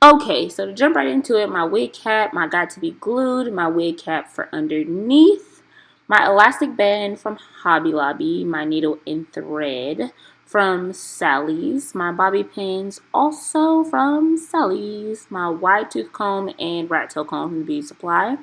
Okay, so to jump right into it, my wig cap, my got to be glued, my wig cap for underneath, my elastic band from Hobby Lobby, my needle and thread from Sally's, my bobby pins also from Sally's, my wide tooth comb and rat tail comb from Beauty Supply,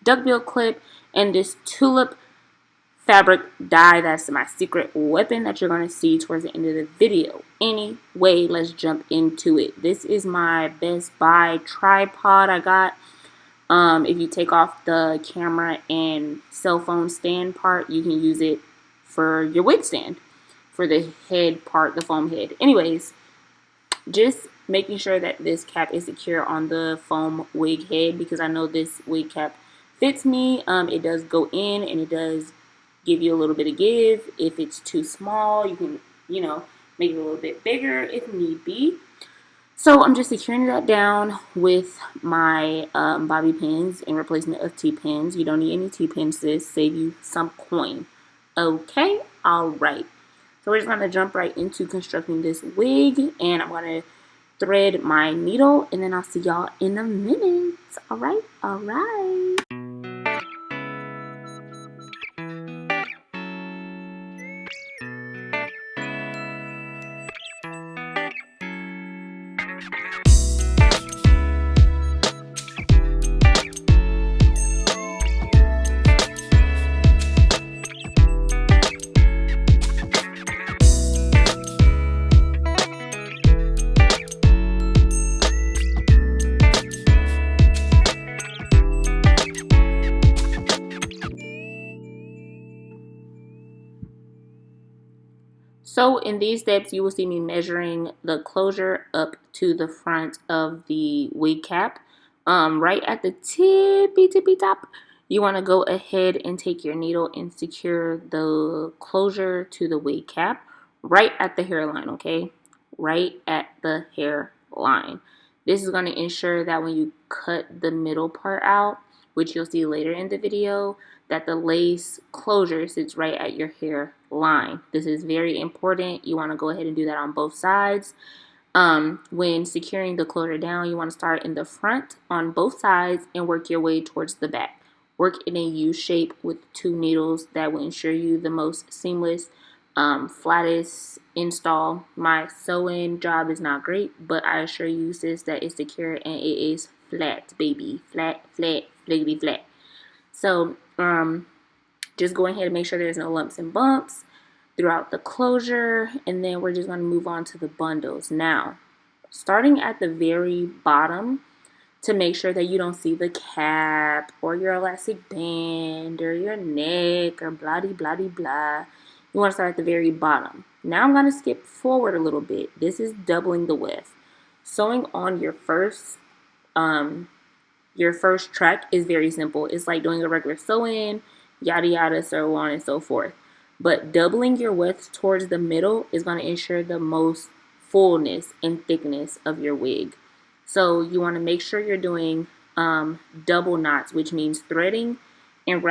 duckbill clip, and this tulip fabric dye. That's my secret weapon that you're going to see towards the end of the video. Anyway, let's jump into it. This is my Best Buy tripod I got. If you take off the camera and cell phone stand part, you can use it for your wig stand, for the head part, the foam head. Anyways, just making sure that this cap is secure on the foam wig head, because I know this wig cap fits me. It does go in and it does give you a little bit of give. If it's too small, you can, make it a little bit bigger if need be. So I'm just securing that down with my bobby pins in replacement of T-pins. You don't need any T-pins, this save you some coin. Okay, all right. So we're just going to jump right into constructing this wig, and I'm going to thread my needle, and then I'll see y'all in a minute. All right, all right. So in these steps, you will see me measuring the closure up to the front of the wig cap. Right at the tippy top, you want to go ahead and take your needle and secure the closure to the wig cap right at the hairline, okay? Right at the hairline. This is going to ensure that when you cut the middle part out, which you'll see later in the video, that the lace closure sits right at your hairline. This is very important. You want to go ahead and do that on both sides. When securing the closure down, you want to start in the front on both sides and work your way towards the back. Work in a U shape with 2 needles. That will ensure you the most seamless, flattest install. My sewing job is not great, but I assure you, sis, that it's secure and it is flat, baby. Flat, flat, fliggity flat. So just go ahead and make sure there's no lumps and bumps throughout the closure, and then we're just going to move on to the bundles. Now, starting at the very bottom, to make sure that you don't see the cap or your elastic band or your neck or blah blah blah blah. You want to start at the very bottom. Now I'm going to skip forward a little bit. This is doubling the width. Sewing on your first track is very simple. It's like doing a regular sew-in, yada yada, so on and so forth. But doubling your width towards the middle is going to ensure the most fullness and thickness of your wig. So you want to make sure you're doing double knots, which means threading and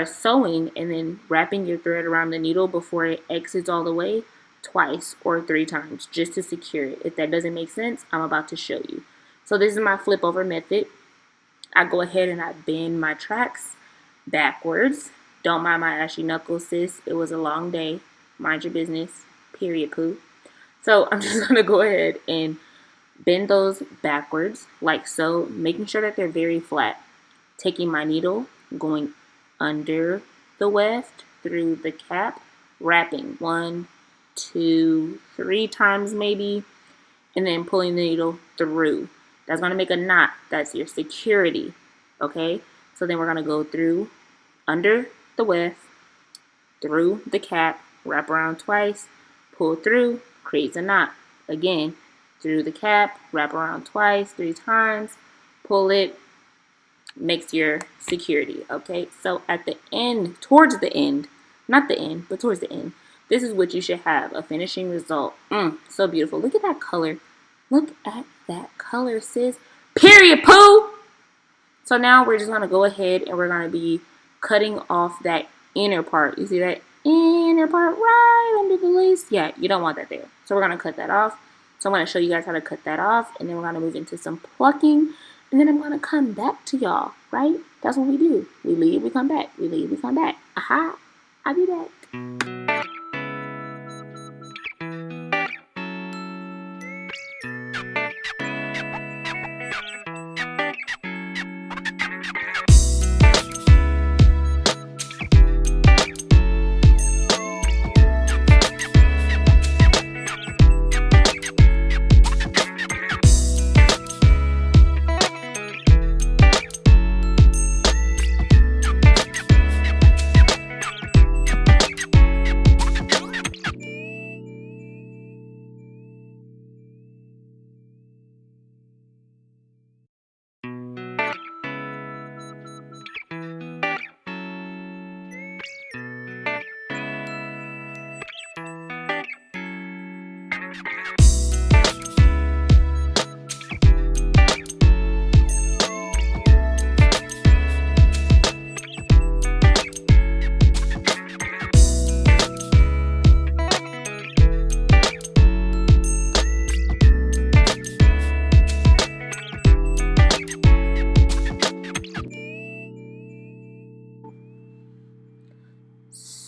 sewing and then wrapping your thread around the needle before it exits all the way twice or 3 times just to secure it. If that doesn't make sense, I'm about to show you. So this is my flip over method. I go ahead and I bend my tracks backwards. Don't mind my ashy knuckles, sis. It was a long day. Mind your business. Period, poo. So I'm just going to go ahead and bend those backwards like so, making sure that they're very flat. Taking my needle, going under the weft through the cap, wrapping 1, 2, 3 times maybe, and then pulling the needle through. That's going to make a knot. That's your security. Okay? So then we're going to go through, under the weft, through the cap, wrap around twice, pull through, creates a knot. Again, through the cap, wrap around twice, 3 times, pull it, makes your security. Okay? So at the end, towards the end, not the end, but towards the end, this is what you should have, a finishing result. So beautiful. Look at that color. Look at that color, sis. Period, poo! So now we're just going to go ahead and we're going to be cutting off that inner part. You see that inner part right under the lace? Yeah, you don't want that there. So we're going to cut that off. So I'm going to show you guys how to cut that off, and then we're going to move into some plucking, and then I'm going to come back to y'all, right? That's what we do. We leave, we come back. We leave, we come back. Aha, I'll be back.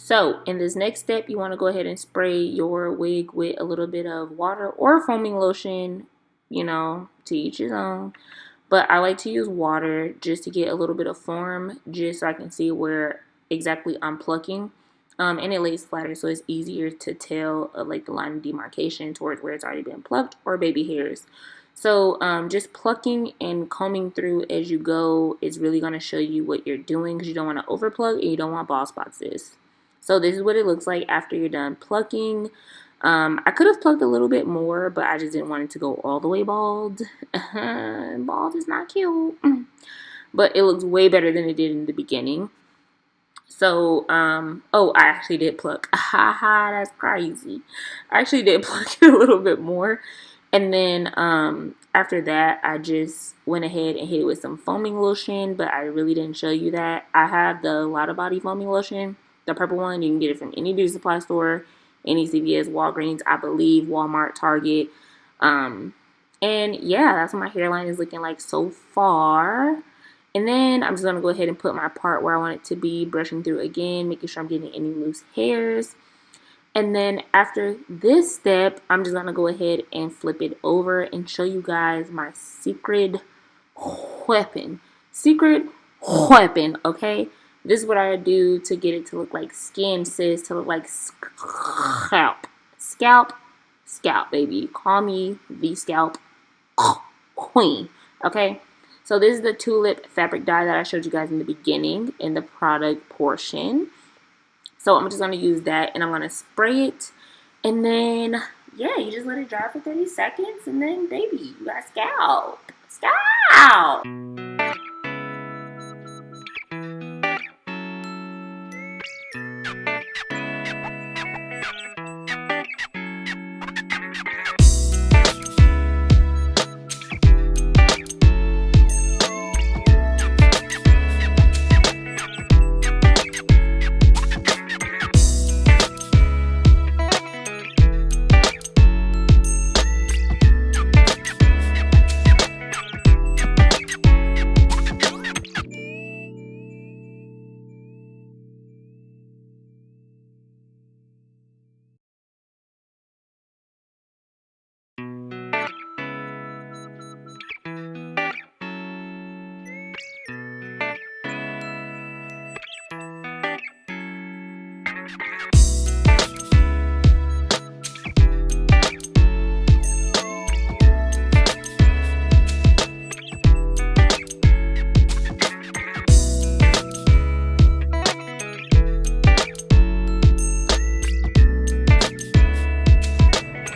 So in this next step, you want to go ahead and spray your wig with a little bit of water or foaming lotion, you know, to each his own. But I like to use water just to get a little bit of form, just so I can see where exactly I'm plucking. And it lays flatter, so it's easier to tell like the line of demarcation towards where it's already been plucked or baby hairs. So just plucking and combing through as you go is really going to show you what you're doing, because you don't want to over pluck and you don't want bald spots. So this is what it looks like after you're done plucking. I could have plucked a little bit more, but I just didn't want it to go all the way bald. Bald is not cute. But it looks way better than it did in the beginning. So, oh, I actually did pluck. Haha, that's crazy. I actually did pluck it a little bit more. And then after that, I just went ahead and hit it with some foaming lotion, but I really didn't show you that. I have the Lotta Body foaming lotion, the purple one. You can get it from any beauty supply store, any CVS, Walgreens, I believe, Walmart, Target. And yeah, that's what my hairline is looking like so far. And then I'm just going to go ahead and put my part where I want it to be, brushing through again, making sure I'm getting any loose hairs. And then after this step, I'm just going to go ahead and flip it over and show you guys my secret weapon. Secret weapon, okay? This is what I do to get it to look like skin, sis, to look like scalp. Scalp, baby. Call me the scalp queen, okay? So this is the tulip fabric dye that I showed you guys in the beginning in the product portion. So I'm just going to use that, and I'm going to spray it. And then, yeah, you just let it dry for 30 seconds. And then, baby, you got scalp. Scalp!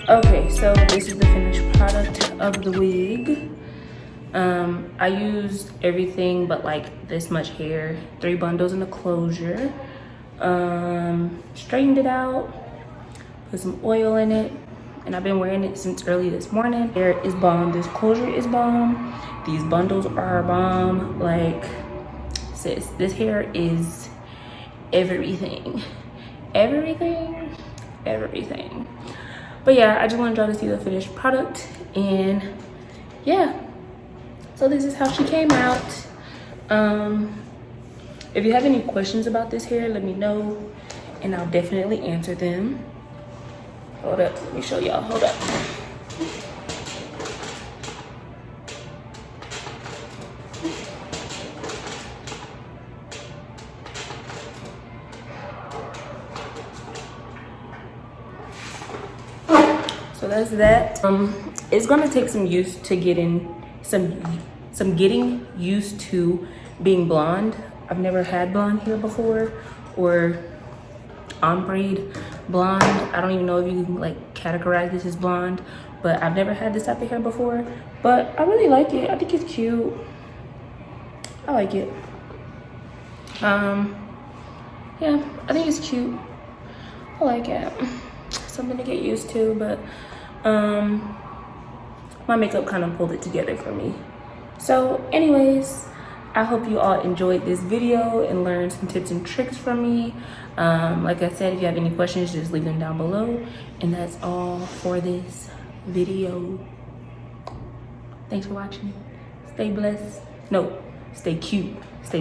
Okay, so this is the finished product of the wig. I used everything but like this much hair, 3 bundles in the closure. Straightened it out, put some oil in it, and I've been wearing it since early this morning. Hair is bomb, this closure is bomb, these bundles are bomb. Like, sis, this hair is everything. But yeah, I just wanted y'all to see the finished product. And yeah, so this is how she came out. If you have any questions about this hair, let me know and I'll definitely answer them. Hold up, let me show y'all. Hold up. So that's that. It's gonna take some use to some getting used to being blonde. I've never had blonde hair before, or ombre blonde. I don't even know if you can like categorize this as blonde, but I've never had this type of hair before. But I really like it. I think it's cute. I like it. Yeah, I think it's cute. I like it. Something to get used to, but my makeup kind of pulled it together for me. So anyways, I hope you all enjoyed this video and learned some tips and tricks from me. Like I said, if you have any questions, just leave them down below. And that's all for this video. Thanks for watching. Stay blessed. No, stay cute. Stay